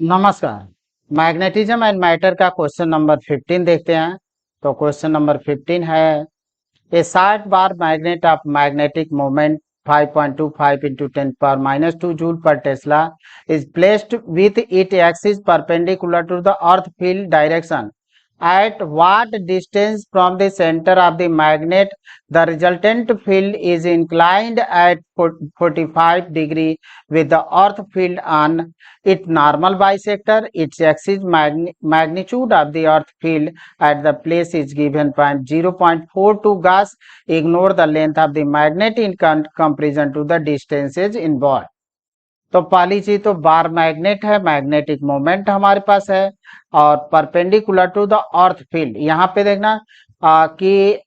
नमस्कार। Magnetism and matter का question number 15 देखते हैं। तो क्वेश्चन नंबर 15 है, ए 60 bar magnet of magnetic moment 5.25 into 10⁻² joule पर Tesla is placed with its axis perpendicular to the earth field direction. At what distance from the center of the magnet the resultant field is inclined at 45 degree with the earth field on its normal bisector? Its axis magnitude of the earth field at the place is given point 0.42 Gauss. Ignore the length of the magnet in comparison to the distances involved. तो पहली चीज तो bar magnet है, magnetic moment हमारे पास है और perpendicular to the earth field. यहाँ पे देखना कि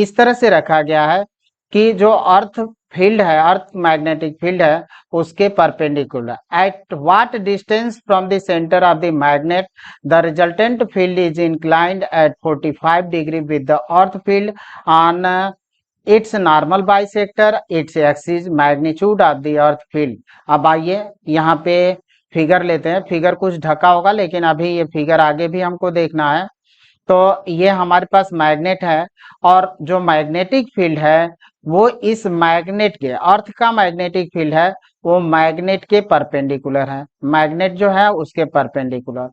इस तरह से रखा गया है कि जो अर्थ फील्ड है, अर्थ मैग्नेटिक फील्ड है, उसके perpendicular at what distance from the centre of the magnet the resultant field is inclined at 45 degree with the earth field on it's normal bisector, its axis magnitude of the earth field. अब आइए यहाँ पे figure लेते हैं। Figure कुछ ढका होगा लेकिन अभी ये फिगर आगे भी हमको देखना है। तो ये हमारे पास मैग्नेट है और जो मैग्नेटिक फील्ड है वो इस मैग्नेट के, अर्थ का मैग्नेटिक फील्ड है वो मैग्नेट के परपेंडिकुलर है, मैग्नेट जो है उसके परपेंडिकुलर।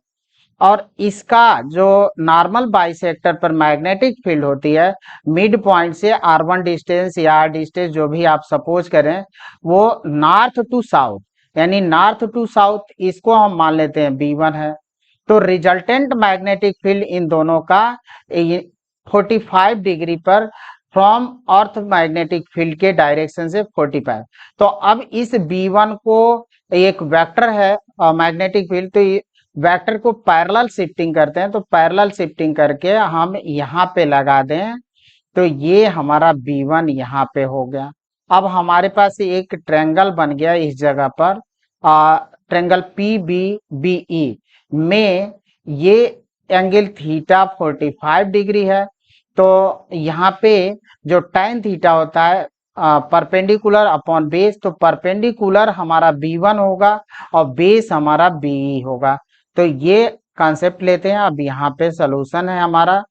और इसका जो नॉर्मल बाइसेक्टर पर मैग्नेटिक फील्ड होती है, मिड पॉइंट से R1 डिस्टेंस या डिस्टेंस जो भी आप सपोज करें, वो नॉर्थ टू साउथ, यानी नॉर्थ टू साउथ, इसको हम मान लेते हैं B1 है। तो रिजल्टेंट मैग्नेटिक फील्ड इन दोनों का 45 डिग्री पर फ्रॉम अर्थ मैग्नेटिक फील्ड के डायरेक्शन से 45। तो अब इस B1 को, एक वेक्टर है मैग्नेटिक फील्ड, तो वेक्टर को पैरेलल शिफ्टिंग करते हैं। तो पैरेलल शिफ्टिंग करके हम यहाँ पे लगा दें तो ये हमारा B1 यहाँ पे हो गया। अब हमारे पास एक ट्रायंगल बन गया इस जगह पर, ट्रायंगल PBBE में ये एंगल थीटा 45 डिग्री है। तो यहाँ पे जो tan थीटा होता है परपेंडिकुलर अपॉन बेस, तो परपेंडिकुलर हमारा B1 होगा और बेस हमारा BE होगा। तो ये कॉन्सेप्ट लेते हैं। अब यहाँ पे सोल्यूशन है हमारा,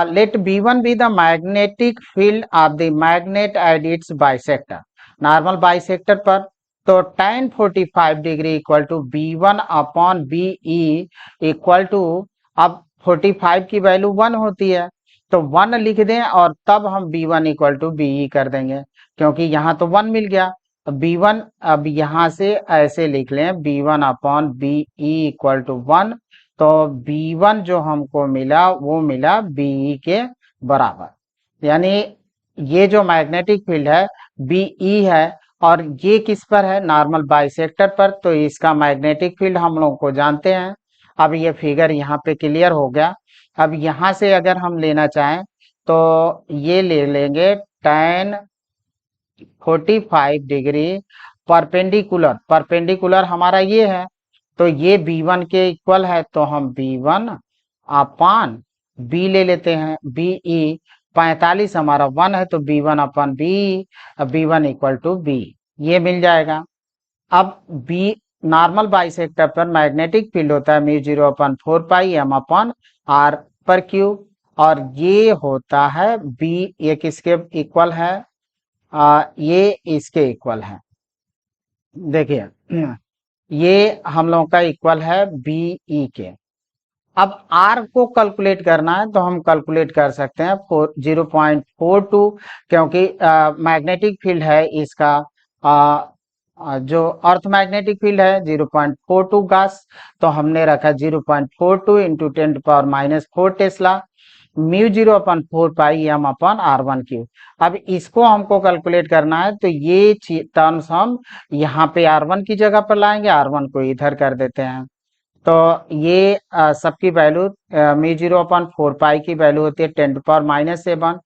let B1 be the magnetic field of the magnet at its bisector, normal bisector पर। तो tan 45 degree equal to B1 upon BE equal to, अब 45 की वैल्यू 1 होती है तो 1 लिख दें और तब हम B1 इक्वल टू BE कर देंगे, क्योंकि यहाँ तो 1 मिल गया। B1 अब यहाँ से ऐसे लिख लें, B1 upon BE equal to 1। तो B1 जो हमको मिला वो मिला BE के बराबर। यानी ये जो मैग्नेटिक फील्ड है BE है और ये किस पर है, नॉर्मल बाइसेक्टर पर। तो इसका मैग्नेटिक फील्ड हम लोग को जानते हैं। अब ये फिगर यहाँ पे क्लियर हो गया। अब यहाँ से अगर हम लेना चाहें तो ये ले लेंगे tan 45 डिग्री परपेंडिकुलर, परपेंडिकुलर हमारा ये है तो ये B1 के इक्वल है, तो हम B1 अपॉन B ले लेते हैं, BE 45 हमारा 1 है तो B1 upon BE, B1 equal to B, ये मिल जाएगा। अब B नॉर्मल बाइसेक्टर पर मैग्नेटिक फील्ड होता है μ0 upon 4 pi m upon r पर क्यूब, और ये होता है B, ये किसके इक्वल है, ये इसके इक्वल है। देखिए ये हम लोगों का इक्वल है BE के। अब R को कैलकुलेट करना है तो हम कैलकुलेट कर सकते हैं 0.42, क्योंकि मैग्नेटिक फील्ड है इसका, जो अर्थ मैग्नेटिक फील्ड है 0.42 गास, तो हमने रखा 0.42 into 10⁻⁴ Tesla, μ0 upon 4 pi m upon R1 cube. अब इसको हमको कैलकुलेट करना है तो ये टर्म्स हम यहाँ पे R1 की जगह पर लाएंगे, R1 को इधर कर देते हैं। तो ये सबकी वैल्यू μ0 अपॉन 4 पाई की वैल्यू होती है 10⁻⁷,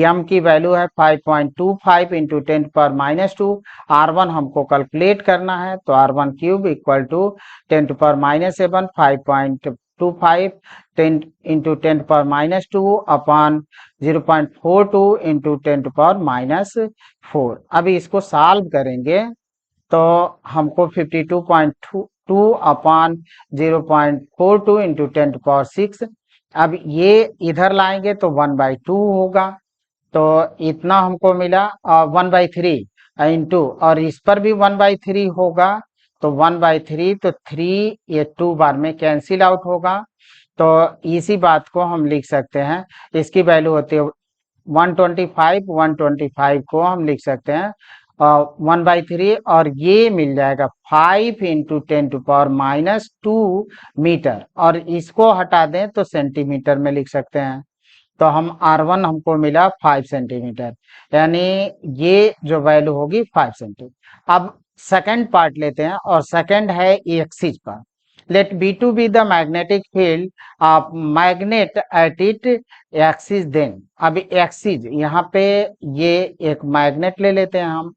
m की वैल्यू है 5.25 इंटू 10⁻², R1 हमको कैलकुलेट करना है तो R1 cube equal to 10⁻⁷, 5.25 10 into 10⁻² upon 0.42 into 10⁻⁴। अभी इसको सॉल्व करेंगे तो हमको 52.2 2/0.42 इंटू 10⁶। अब ये इधर लाएंगे तो 1/2 होगा, तो इतना हमको मिला 1/3 इंटू, और इस पर भी 1/3 होगा, तो 1/3, तो 3 ये 2 बार में कैंसिल आउट होगा। तो इसी बात को हम लिख सकते हैं, इसकी वैल्यू होती है 125 को हम लिख सकते हैं 1/3, और ये मिल जाएगा 5 इंटू 10⁻² मीटर, और इसको हटा दें तो सेंटीमीटर में लिख सकते हैं। तो हम R1 हमको मिला 5 सेंटीमीटर, यानी ये जो वैल्यू होगी 5 सेंटीमीटर। अब सेकंड पार्ट लेते हैं, और सेकंड है एक्सिस पर। Let B2 be the magnetic field of magnet at it axis then. अब एक्सिस यहाँ पे ये एक मैग्नेट ले लेते हैं हम,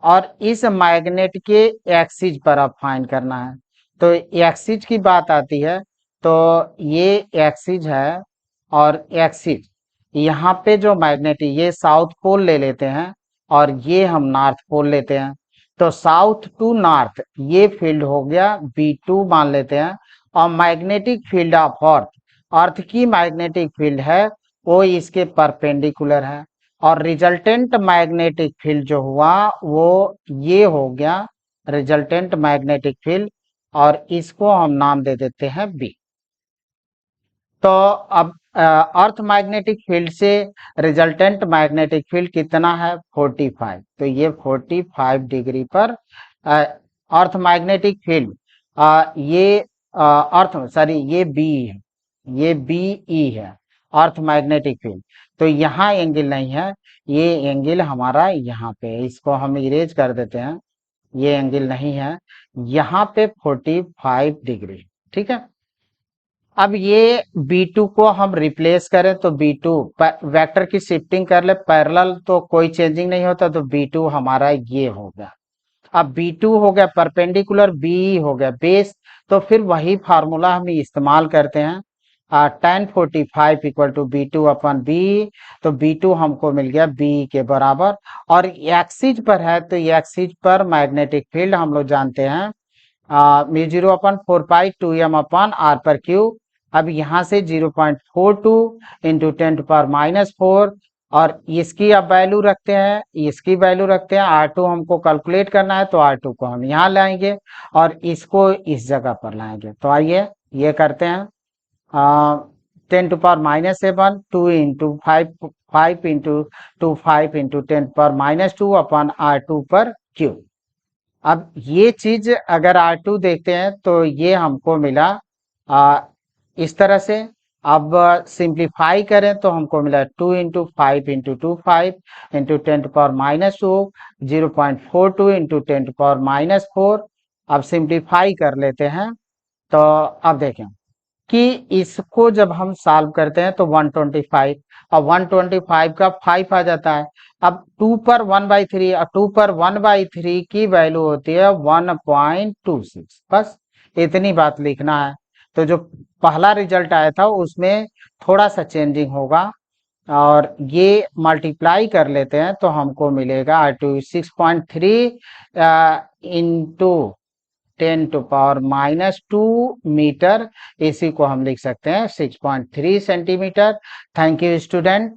और इस मैग्नेट के एक्सिस पर अब फाइंड करना है। तो एक्सिस की बात आती है, तो ये एक्सिस है, और एक्सिस यहाँ पे जो मैग्नेट है ये साउथ पोल ले लेते हैं, और ये हम नॉर्थ पोल लेते हैं। तो साउथ टू नॉर्थ ये फील्ड हो गया B2 मान लेते हैं, और मैग्नेटिक फील्ड ऑफ अर्थ, अर्थ की मैग्नेटिक फील्ड है वो इसके परपेंडिकुलर है, और रिजल्टेंट मैग्नेटिक फील्ड जो हुआ वो ये हो गया रिजल्टेंट मैग्नेटिक फील्ड, और इसको हम नाम दे देते हैं B। तो अब अर्थ मैग्नेटिक फील्ड से रिजल्टेंट मैग्नेटिक फील्ड कितना है 45, तो ये 45 डिग्री पर अर्थ मैग्नेटिक फील्ड ये अर्थ सॉरी ये बी है, ये BE है अर्थ मैग्नेटिक फील्ड। तो यहाँ एंगल नहीं है, ये एंगल हमारा यहाँ पे है, इसको हम इरेज कर देते हैं, ये एंगल नहीं है, यहाँ पे 45 डिग्री। ठीक है, अब ये B2 को हम रिप्लेस करें तो B2 वेक्टर की शिफ्टिंग कर ले पैरेलल, तो कोई चेंजिंग नहीं होता, तो B2 हमारा ये हो गया। अब B2 हो गया परपेंडिकुलर, BE हो गया बेस, तो फिर वही फार्मूला हम इस्तेमाल करते हैं, tan 45 इक्वल टू B2/B, तो B2 हमको मिल गया BE के बराबर। और एक्सिस पर है, तो एक्सिस पर मैग्नेटिक फील्ड हम लोग जानते हैं μ0/4 2m/r पर क्यूब। अब यहाँ से 0.42 इंटू 10⁻⁴, और इसकी अब वैल्यू रखते हैं, इसकी वैल्यू रखते हैं, R2 हमको कैलकुलेट करना है, तो R2 को हम यहाँ लाएंगे और इसको इस जगह पर लाएंगे। तो आइए ये करते हैं 10⁻⁷ 2 इंटू 5 इंटू 2 5 इंटू 10⁻²/R2 पर क्यूब। अब ये चीज अगर R2 देखते हैं तो ये हमको मिला इस तरह से। अब सिंप्लीफाई करें तो हमको मिला 2 इंटू 5 इंटू 2 5 इंटू 10⁻², 0.42 इंटू 10⁻⁴। अब सिंप्लीफाई कर लेते हैं, तो अब देखें कि इसको जब हम सॉल्व करते हैं तो 125, और 125 का 5 आ जाता है। अब 2 पर 1/3, और 2 पर 1/3 की वैल्यू होती है 1.26, बस इतनी बात लिखना है। तो जो पहला रिजल्ट आया था उसमें थोड़ा सा चेंजिंग होगा, और ये मल्टीप्लाई कर लेते हैं तो हमको मिलेगा R2 6.3 इंटू 10⁻² मीटर, इसी को हम लिख सकते हैं 6.3 सेंटीमीटर। Thank you student.